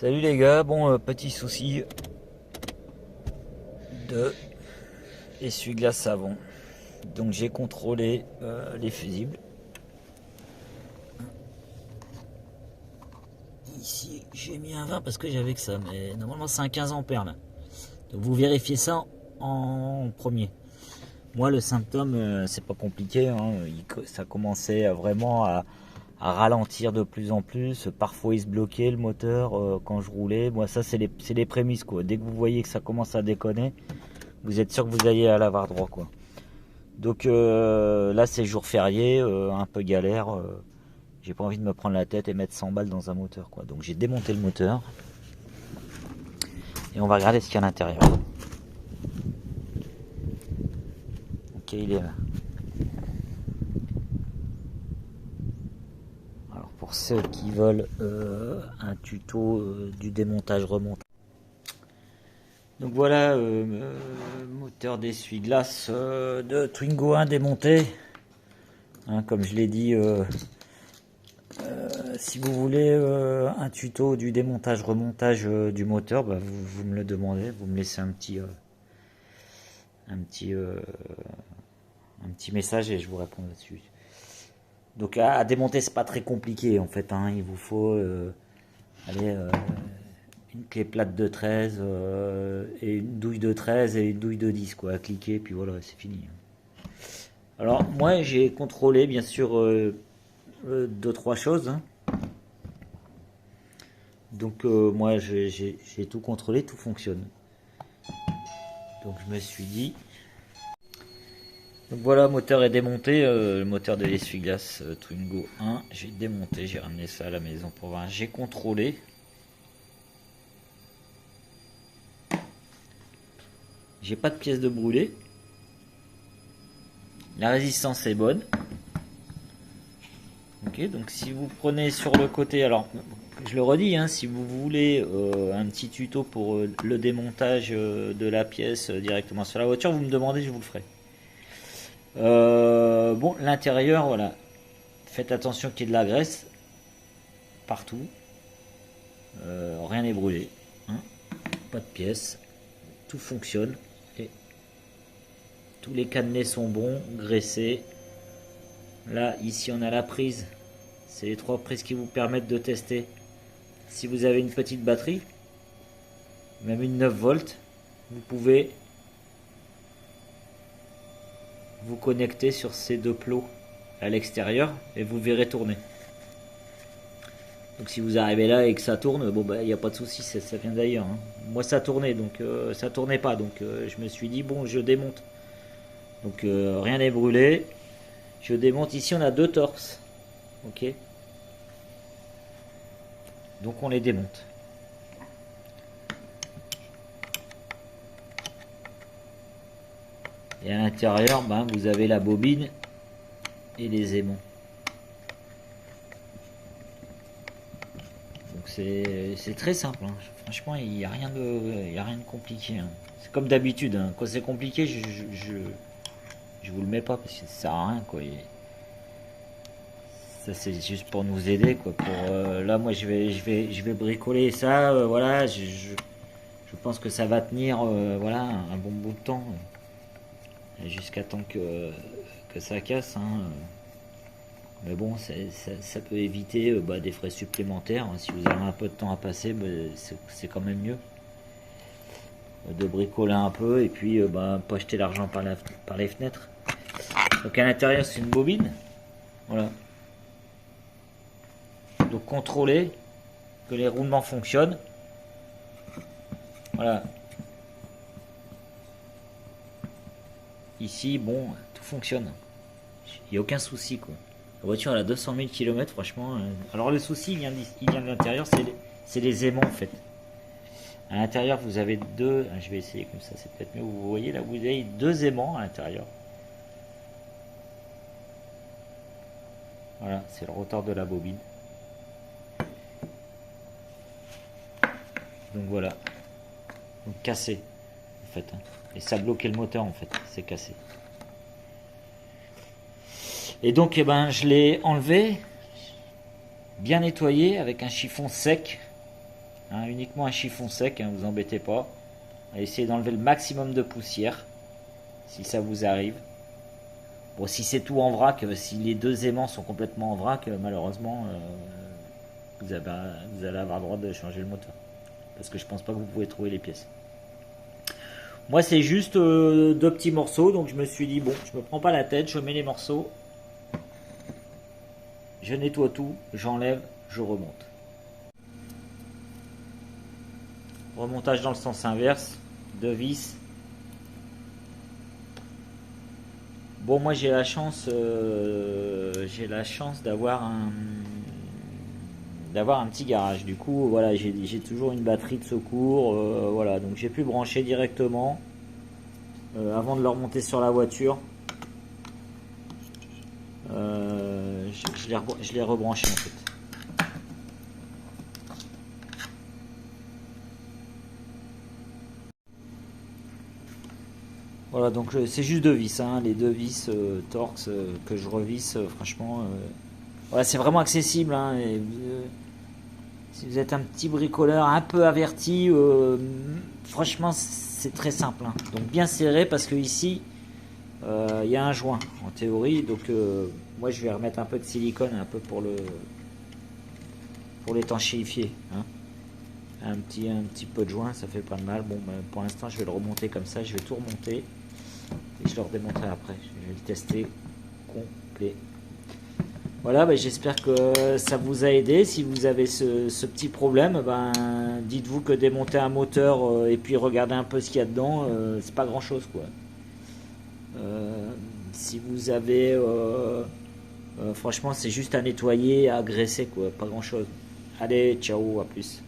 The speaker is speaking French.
Salut les gars, bon petit souci de essuie-glace savon. Donc j'ai contrôlé les fusibles. Ici j'ai mis un 20 parce que j'avais que ça, mais normalement c'est un 15 ampères là. Donc vous vérifiez ça en premier. Moi le symptôme c'est pas compliqué, hein. Ça commençait vraiment à ralentir de plus en plus. Parfois il se bloquait le moteur quand je roulais. Moi ça c'est les prémices quoi. Dès que vous voyez que ça commence à déconner, vous êtes sûr que vous allez à l'avoir droit quoi. Donc là c'est jour férié, un peu galère. J'ai pas envie de me prendre la tête et mettre 100 balles dans un moteur quoi. Donc j'ai démonté le moteur et on va regarder ce qu'il y a à l'intérieur. Ok, il est là. Alors pour ceux qui veulent un tuto du démontage remontage. Donc voilà, moteur d'essuie-glace de Twingo 1 démonté. Hein, comme je l'ai dit, si vous voulez un tuto du démontage remontage du moteur, bah, vous me le demandez, vous me laissez un petit message et je vous réponds là-dessus. Donc à démonter c'est pas très compliqué en fait, hein. Il vous faut une clé plate de 13 et une douille de 13 et une douille de 10 quoi, à cliquer puis voilà c'est fini. Alors moi j'ai contrôlé bien sûr 2-3 choses, hein. Donc moi j'ai tout contrôlé, tout fonctionne. Donc je me suis dit, donc voilà, moteur est démonté, le moteur de l'essuie-glace Twingo 1, j'ai démonté, j'ai ramené ça à la maison pour voir, j'ai contrôlé. J'ai pas de pièce de brûlé. La résistance est bonne. Ok, donc si vous prenez sur le côté, alors je le redis, hein, si vous voulez un petit tuto pour le démontage de la pièce directement sur la voiture, vous me demandez, je vous le ferai. Bon, l'intérieur, voilà. Faites attention qu'il y ait de la graisse partout. Rien n'est brûlé. Hein, pas de pièces. Tout fonctionne. Et tous les cannelés sont bons, graissés. Là, ici, on a la prise. C'est les 3 prises qui vous permettent de tester. Si vous avez une petite batterie, même une 9 volts, vous pouvez vous connecter sur ces 2 plots à l'extérieur et vous verrez tourner. Donc si vous arrivez là et que ça tourne, bon bah il n'y a pas de souci, ça vient d'ailleurs, hein. Moi ça tournait, donc ça tournait pas, donc je me suis dit bon je démonte. Donc rien n'est brûlé. Je démonte, ici on a 2 torses. Ok. Donc on les démonte. Et à l'intérieur, ben, vous avez la bobine et les aimants. Donc c'est très simple, hein. Franchement il n'y a rien de compliqué, hein. C'est comme d'habitude, hein. Quand c'est compliqué je vous le mets pas parce que ça sert à rien quoi. Ça c'est juste pour nous aider quoi. Là moi je vais bricoler ça, voilà. Je pense que ça va tenir voilà un bon bout de temps jusqu'à temps que ça casse, hein. Mais bon ça peut éviter des frais supplémentaires, hein. Si vous avez un peu de temps à passer, c'est quand même mieux de bricoler un peu et puis pas jeter l'argent par les fenêtres. Donc à l'intérieur c'est une bobine, voilà. Donc contrôler que les roulements fonctionnent. Voilà. Ici, bon, tout fonctionne. Il n'y a aucun souci quoi. La voiture elle a 200 000 km franchement. Alors le souci il vient de l'intérieur, c'est les aimants en fait. À l'intérieur vous avez 2, je vais essayer comme ça, c'est peut-être mieux. Vous voyez là, vous avez 2 aimants à l'intérieur. Voilà, c'est le rotor de la bobine. Donc voilà. Donc cassé en fait, hein. Et ça bloquait le moteur en fait, c'est cassé. Et donc eh ben, je l'ai enlevé, bien nettoyé avec un chiffon sec, hein, uniquement un chiffon sec, hein, vous embêtez pas. Essayez d'enlever le maximum de poussière, si ça vous arrive. Bon, si c'est tout en vrac, si les deux aimants sont complètement en vrac, malheureusement, vous allez avoir le droit de changer le moteur. Parce que je pense pas que vous pouvez trouver les pièces. Moi, c'est juste 2 petits morceaux, donc je me suis dit, bon, je me prends pas la tête, je mets les morceaux, je nettoie tout, j'enlève, je remonte. Remontage dans le sens inverse, 2 vis. Bon, moi j'ai la chance d'avoir un petit garage. Du coup, voilà, j'ai toujours une batterie de secours, voilà, donc j'ai pu brancher directement avant de le remonter sur la voiture. Je l'ai rebranché en fait. Voilà, donc c'est juste 2 vis, hein, les 2 vis Torx que je revisse, franchement. Voilà, c'est vraiment accessible, hein, et si vous êtes un petit bricoleur un peu averti, franchement c'est très simple, hein. Donc bien serré parce que ici il y a un joint en théorie, donc moi je vais remettre un peu de silicone un peu pour l'étanchéifier, hein. Un petit peu de joint, ça fait pas de mal. Bon, pour l'instant je vais le remonter comme ça, je vais tout remonter et je le redémonterai après, je vais le tester complet. Voilà, j'espère que ça vous a aidé. Si vous avez ce petit problème, dites-vous que démonter un moteur et puis regarder un peu ce qu'il y a dedans, c'est pas grand chose, quoi. Si vous avez franchement, c'est juste à nettoyer, à graisser, quoi, pas grand chose. Allez, ciao, à plus.